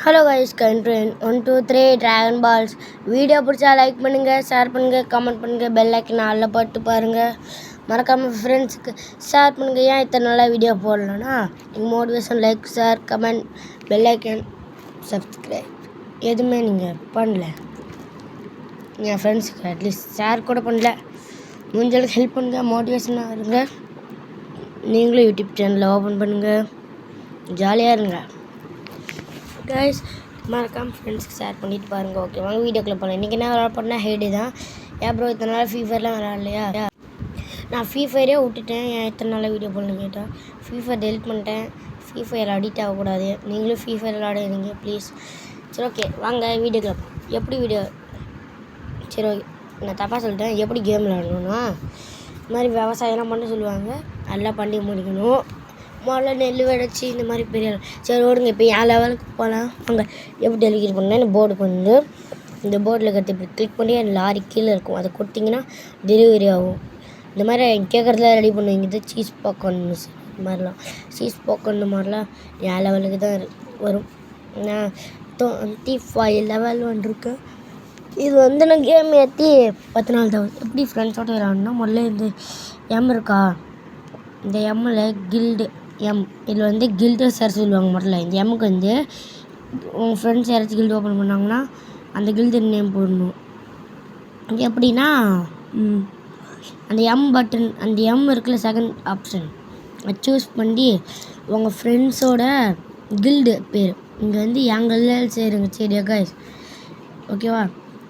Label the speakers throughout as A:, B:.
A: Hello guys, கண்ட்ரன் 1 2 3 dragon balls video பிடிச்சா like பண்ணுங்கள், ஷேர் பண்ணுங்கள், கமெண்ட் பண்ணுங்கள், பெல் ஐக்கன் ஆல்ல போட்டு பாருங்கள். மறக்காமல் ஃப்ரெண்ட்ஸுக்கு ஷேர் பண்ணுங்கள். ஏன் இத்தனை நாளாக வீடியோ போடலன்னா நீங்கள் motivation like, share, comment, bell icon, subscribe எதுவுமே நீங்கள் பண்ணல. என் ஃப்ரெண்ட்ஸுக்கு அட்லீஸ்ட் ஷேர் கூட பண்ணல. முடிஞ்சளவுக்கு ஹெல்ப் பண்ணுங்கள், மோட்டிவேஷனாக இருங்க. நீங்களும் யூடியூப் சேனலில் ஓப்பன் பண்ணுங்கள், ஜாலியாக இருங்க கைஸ். மறக்காமல் ஃப்ரெண்ட்ஸ்க்கு ஷேர் பண்ணிட்டு பாருங்கள். ஓகே, வாங்க வீடியோக்குள்ளே போகலாம். இன்றைக்கி என்ன விளாட போனால் ஹேடு தான். ஏன் ப்ரோ இத்தனை நாள் ஃப்ரீ ஃபயர்லாம் விளாட்லையா? நான் ஃப்ரீ ஃபயரே விட்டுட்டேன். ஏன் இத்தனை நாளாக வீடியோ போடணும்னு கேட்டால் ஃப்ரீ ஃபயர் டெலிட் பண்ணிட்டேன். ஃப்ரீ ஃபயர் அடிக்ட் ஆகக்கூடாது. நீங்களும் ஃப்ரீ ஃபயர் விளாடுறீங்க ப்ளீஸ். சரி, ஓகே வாங்க வீடியோக்குள்ளே. எப்படி வீடியோ சரி ஓகே, நான் தப்பாக சொல்லிட்டேன். எப்படி கேம் விளாடணும்னா இந்த மாதிரி விவசாயம்லாம் பண்ண சொல்லுவாங்க. நல்லா பண்ணி முடிக்கணும். முதல்ல நெல் விளைச்சி இந்த மாதிரி பெரிய சரி ஓடுங்க. இப்போ என் லெவலுக்கு போகலாம். அங்கே எப்படி டெலிவரி பண்ணால் இந்த போர்டுக்கு வந்து இந்த போர்டில் கற்று இப்படி கிளிக் பண்ணி அந்த லாரி கீழே இருக்கும். அதை கொடுத்தீங்கன்னா டெலிவரி ஆகும். இந்த மாதிரி கேட்குறதுலாம் ரெடி பண்ணுவீங்க. இது சீஸ் பாப்கார்ன் மிஸ் இந்த மாதிரிலாம் சீஸ் பாப்கார்ன் இந்த மாதிரிலாம் என் லெவலுக்கு தான் வரும். நான் 25 லெவல் வந்துருக்கேன். இது வந்து நான் கேம் ஏற்றி 10 நாள் தான். எப்படி ஃப்ரெண்ட்ஸோடு விளாட்ணுன்னா முதல்ல இந்த எம் இருக்கா, இந்த எம்மில் கில்டு எம், இதில் வந்து கில்டு சார் சொல்லுவாங்க. முதல்ல இந்த எம்முக்கு வந்து உங்கள் ஃப்ரெண்ட்ஸ் யாராச்சும் கில்டு ஓப்பன் பண்ணாங்கன்னா அந்த கில்டு நேம் போடணும். எப்படின்னா அந்த எம் பட்டன், அந்த எம் இருக்குல்ல செகண்ட் ஆப்ஷன், அதை சூஸ் பண்ணி உங்கள் ஃப்ரெண்ட்ஸோட கில்டு பேர் இங்கே வந்து எங்கள் சேருங்க. சரியா கைஸ்? ஓகேவா?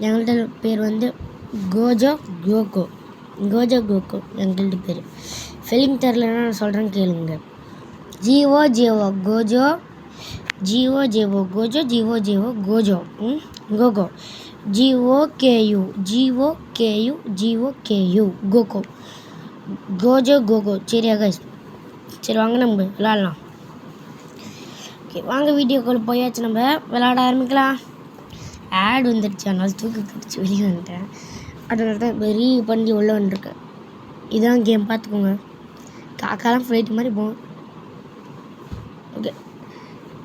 A: எங்கள்கிட்ட பேர் வந்து கோஜோ கோகோ. கோஜோ கோகோ எங்கள்கிட்ட பேர். ஃபெலிங் தெரிலன்னா நான் சொல்கிறேன்னு கேளுங்க. ஜிஓ ஜிஓ கோஜோ, ஜிஓ ஜிஓ கோஜோ, ஜிஓ ஜிஓ கோஜோ கோகோ, ஜிஓகேயு, ஜிஓகேயு, ஜிஓகேயு கோகோ, கோஜோ கோகோ. சரியா கைஸ்? சரி வாங்க நம்ம விளாட்லாம். ஓகே வாங்க வீடியோக்குள்ளே போயாச்சு. நம்ம விளாட ஆரம்பிக்கலாம். ஆட் வந்துடுச்சு, அதனால தூக்கி பிடிச்சி வெளியே வந்துட்டேன். அதனால தான் வெறி பண்ணி உள்ளே வந்துருக்கேன். இதான் கேம், பார்த்துக்கோங்க. காக்காலாம் ஃப்ளைட்டு மாதிரி போகும். ஓகே,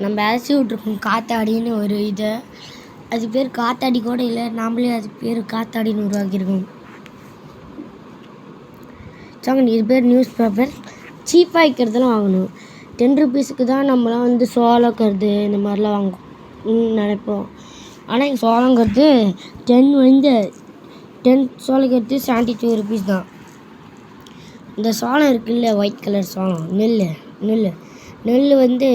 A: நம்ம அரைச்சி விட்ருக்கோம் காத்தாடின்னு ஒரு இதை. அது பேர் காத்தாடி கூட இல்லை, நாமளே அது பேர் காத்தாடின்னு உருவாக்கியிருக்கோம். சாங்க இது பேர் நியூஸ் பேப்பர். சீப்பாக விற்கிறதுலாம் வாங்கணும். 10 ருபீஸுக்கு தான் நம்மளாம் வந்து சோளங்கிறது இந்த மாதிரிலாம் வாங்குவோம் நினைப்போம். ஆனால் இங்கே சோளங்கிறது 10 சோளங்கிறது 72 ருபீஸ் தான். இந்த சோளம் இருக்குல்ல, ஒயிட் கலர் சோளம், நெல் வந்து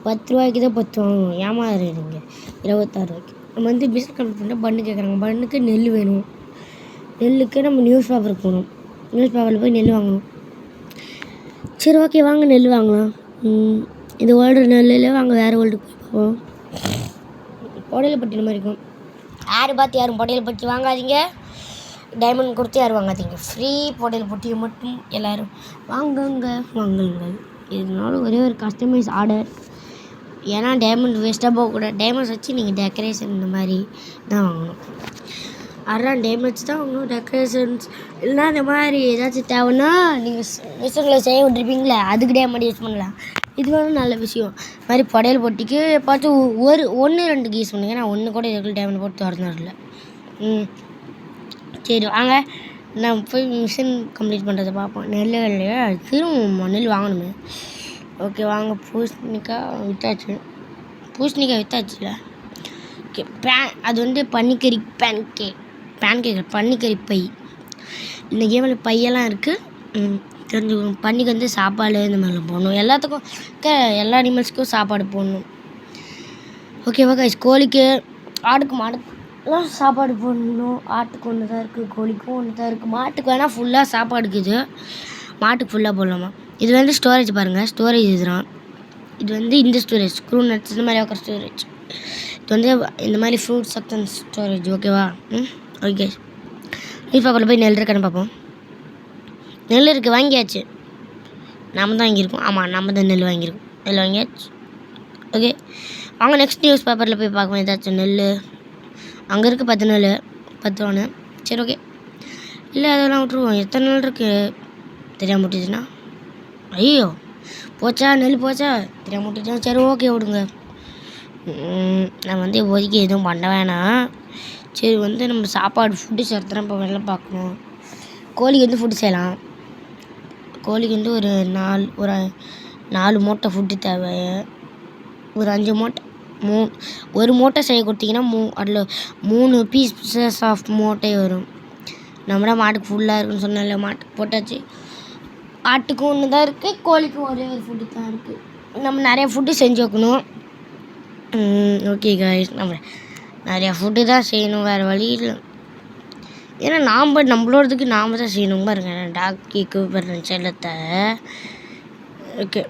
A: 10 ரூபாய்க்கு தான் 10 வாங்கணும். ஏமாறுறீங்க 26 ரூபாய்க்கு. நம்ம வந்து பிஸ்னஸ் கம்ப்ளீட் பண்ணால் பண்ணு கேட்குறாங்க. பண்ணுக்கு நெல் வேணும். நெல்லுக்கு நம்ம நியூஸ் பேப்பருக்கு போகணும். நியூஸ் பேப்பரில் போய் நெல் வாங்கணும். சரி ஓகே வாங்க நெல் வாங்கலாம். இது ஓடுற நெல்லில் வாங்க வேறு ஓல்டு போய் பார்ப்போம். பொடையிலப்பட்டி மாதிரி இருக்கும். யார் பார்த்து யாரும் பொடையிலப்பட்டி வாங்காதீங்க. டைமண்ட் கொடுத்து யாரும் வாங்காதீங்க. ஃப்ரீ பொடையிலப்பட்டியை மட்டும் எல்லோரும் வாங்குங்கள். இதனால ஒரே ஒரு கஸ்டமைஸ் ஆர்டர். ஏன்னா டைமண்ட் வேஸ்ட்டாக போகக்கூடாது. டைமண்ட்ஸ் வச்சு நீங்கள் டெக்கரேஷன் இந்த மாதிரி தான் வாங்கணும். அதான் டைமண்ட்ஸ் தான் வாங்கணும். டெக்கரேஷன்ஸ் இல்லைனா இந்த மாதிரி ஏதாச்சும் தேவைன்னா நீங்கள் மிஷினில் செய்ய விட்டுருப்பீங்களே, அதுக்கு டைமண்ட் யூஸ் பண்ணலாம். இது வந்து நல்ல விஷயம். இது மாதிரி பொடையல் போட்டிக்கு எப்பாச்சும் 1-2 யூஸ் பண்ணுங்க. நான் ஒன்று கூட இதுக்குள்ள டைமண்ட் போட்டு திறந்துடல. சரி வாங்க நான் போய் மிஷின் கம்ப்ளீட் பண்ணுறதை பார்ப்போம். நெல்லையா திரும்ப நெல் வாங்கணுமே. ஓகே வாங்க. பூசணிக்காய் விற்றாச்சுல. ஓகே அது வந்து பன்னிக்கறி பேன்கேக் பன்னிக்கறி பை. இந்த கேமில் பையெல்லாம் இருக்குது, தெரிஞ்சுக்கணும். பன்னிக்கு வந்து சாப்பாடு இந்த மாதிரிலாம் போடணும். எல்லாத்துக்கும் எல்லா அனிமல்ஸுக்கும் சாப்பாடு போடணும். ஓகேவா கைஸ்? கோழிக்கு, ஆடுக்கு, மாடுக்கு சாப்பாடு போடணும். ஆட்டுக்கு ஒன்று தான் இருக்குது, கோழிக்கும் ஒன்று தான் இருக்குது. மாட்டுக்கு வேணால் ஃபுல்லாக சாப்பாடு இருக்குது. மாட்டுக்கு ஃபுல்லாக போடலாமா? இது வந்து ஸ்டோரேஜ் பாருங்கள். ஸ்டோரேஜ் இதுதான். இது வந்து இந்த ஸ்டோரேஜ் க்ரூ நட்ஸ் இந்த மாதிரி வைக்கிற ஸ்டோரேஜ். இது வந்து இந்த மாதிரி ஃப்ரூட் செக்ஷன் ஸ்டோரேஜ். ஓகேவா? ஓகே நியூஸ் பேப்பரில் போய் நெல் இருக்கான்னு பார்ப்போம். நெல் இருக்குது, வாங்கியாச்சு. நம்ம தான் வாங்கியிருக்கோம். ஆமாம், நம்ம தான் நெல் வாங்கியாச்சு. ஓகே வாங்க நெக்ஸ்ட் நியூஸ் பேப்பரில் போய் பார்ப்போம். ஏதாச்சும் நெல் அங்கே இருக்குது. 10 நெல் 10 ரூபான்னு. சரி ஓகே, இல்லை அதெல்லாம் விட்ருவோம். எத்தனை நாள் இருக்குது தெரியாம விட்டுச்சுன்னா? ஐயோ போச்சா, நெல் போச்சா தெரியாம விட்டுச்சா? சரி ஓகே விடுங்க. நான் வந்து இப்போதைக்கு எதுவும் பண்ண வேணாம். சரி வந்து நம்ம சாப்பாடு ஃபுட்டு சேர்த்துறோம். இப்போ வெளில பார்க்கணும். கோழிக்கு வந்து ஃபுட்டு செய்யலாம். கோழிக்கு வந்து ஒரு 4 மூட்டை ஃபுட்டு தேவை. ஒரு 5 மூட்டை ஒரு மூட்டை செய்ய கொடுத்தீங்கன்னா அதில் 3 பீசஸ் ஆஃப் மூட்டை வரும். நம்மளா மாட்டுக்கு ஃபுல்லாக இருக்குன்னு சொன்னால மாட்டுக்கு போட்டாச்சு. ஆட்டுக்கும் ஒன்று தான் இருக்குது, கோழிக்கும் ஒரே ஒரு ஃபுட்டு தான் இருக்குது. நம்ம நிறைய ஃபுட்டு செஞ்சு வைக்கணும். ஓகே காய்ஸ், நம்ம நிறையா ஃபுட்டு தான் செய்யணும், வேறு வழி இல்லை. ஏன்னா நம்மளோடதுக்கு நாம் தான் செய்யணும் பாருங்க. டாக்கிக்கு பாருங்க செல்லத்தை. ஓகே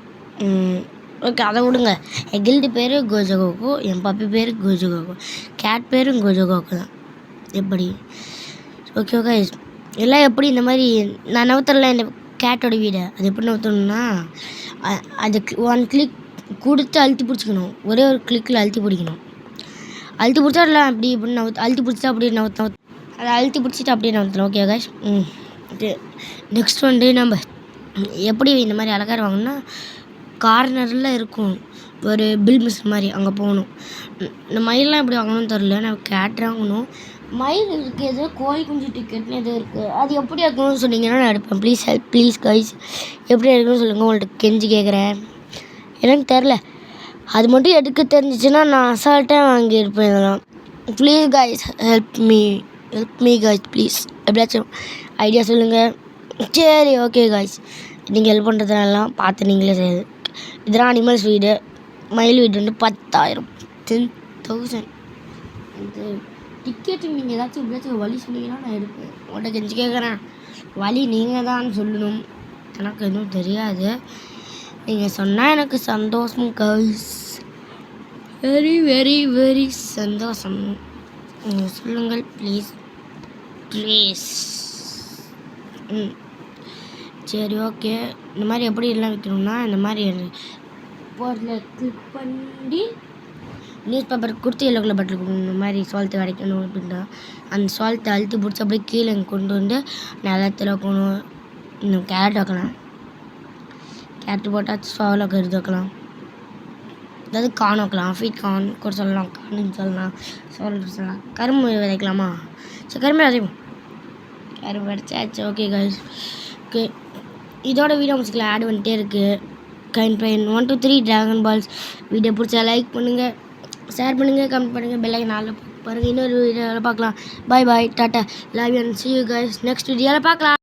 A: ஓகே அதை விடுங்க. என் கில்டு பேர் கோஜோகோகோ, என் பப்பி பேர் கோஜோகோகோ, கேட் பேரும் கோஜோகோகோ தான். எப்படி ஓகே ஓகே எல்லாம் எப்படி இந்த மாதிரி நான் நவுத்தரல இந்த கேட்டோட வீடை. அது எப்படி நவுத்தணும்னா அதுக்கு 1 கிளிக் கொடுத்து அழுத்தி பிடிச்சிக்கணும். ஒரே ஒரு கிளிக்கில் அழுத்தி பிடிக்கணும். அழுத்தி பிடிச்சா எல்லாம் அப்படி இப்படின்னு அழுத்தி பிடிச்சா அப்படியே அதை அழுத்தி பிடிச்சிட்டு அப்படியே நவுத்தணும். Okay guys. ஓகே நெக்ஸ்ட் வந்து நம்ம எப்படி இந்த மாதிரி அலங்காரம் வாங்கணும்னா கார்னரில் இருக்கும் ஒரு பில் மிஷின் மாதிரி, அங்கே போகணும். இந்த மயிலெலாம் எப்படி வாங்கணும்னு தெரில, நான் கேட் வாங்கணும். மயில் இருக்குது, எதோ கோழி குஞ்சு டிக்கெட்னு எதுவும் இருக்குது. அது எப்படி இருக்கணும்னு சொன்னீங்கன்னா நான் எடுப்பேன். Please help, please guys. எப்படி எடுக்கணும்னு சொல்லுங்கள், உங்கள்கிட்ட கெஞ்சி கேட்குறேன். எனக்கு தெரில, அது மட்டும் எடுக்க தெரிஞ்சிச்சுன்னா நான் அசால்ட்டாக வாங்கியிருப்பேன் இதெல்லாம். Please guys help me guys please. எப்படியாச்சும் ஐடியா சொல்லுங்கள். சரி ஓகே கைஸ், நீங்கள் ஹெல்ப் பண்ணுறதுனாலாம் பார்த்து நீங்களே செய்யுது. இதெல்லாம் அனிமல்ஸ் வீடு. மயில் வீடு வந்து 10,000 10,000. இது டிக்கெட்டு நீங்கள் எப்படியாச்சும் வழி சொன்னீங்கன்னா நான் எடுப்பேன். உங்கள்கிட்ட கெஞ்சி கேட்குறேன், வழி நீங்கள் தான் சொல்லணும், எனக்கு எதுவும் தெரியாது. நீங்கள் சொன்னால் எனக்கு சந்தோஷம் கைஸ், வெரி வெரி வெரி சந்தோஷம். நீங்கள் சொல்லுங்கள் ப்ளீஸ் ப்ளீஸ். சரி ஓகே. இந்த மாதிரி எப்படி எல்லாம் வைக்கணும்னா இந்த மாதிரி போர்டில் கிளிக் பண்ணி நியூஸ் பேப்பர் கொடுத்து எல்லோ கலர் பட்டில் கொடுக்கணும். இந்த மாதிரி சால்ட்டு வடைக்கணும் அப்படின்னா அந்த சால்ட்டை அழுத்தி பிடிச்சி அப்படியே கீழே கொண்டு வந்து நிலத்தில் வைக்கணும். இன்னும் கேரட் வைக்கலாம். கேரட் போட்டால் சோளம் கருது வைக்கலாம். அதாவது கான் வைக்கலாம். ஃபீட் கான் கூட சொல்லலாம், கான்னு சொல்லலாம், சோளம் சொல்லலாம். கரும்பு விதைக்கலாமா? சரி கரும்பு விதைப்போம். கரும்பு விதைச்சாச்சு. Okay guys. ஓகே இதோட வீடியோ முடிச்சுக்கலாம். ஆட் பண்ணிட்டே இருக்குது. கைன் பைன் 1 2 3 ட்ராகன் பால்ஸ் வீடியோ பிடிச்சா லைக் பண்ணுங்கள், ஷேர் பண்ணுங்கள், கமெண்ட் பண்ணுங்கள், பெல் ஐக்கன் ஆல்ல பாருங்கள். இன்னொரு வீடியோவில் பார்க்கலாம். பாய் பாய், டாட்டா, love you and see you guys. Next வீடியோவில் பார்க்கலாம்.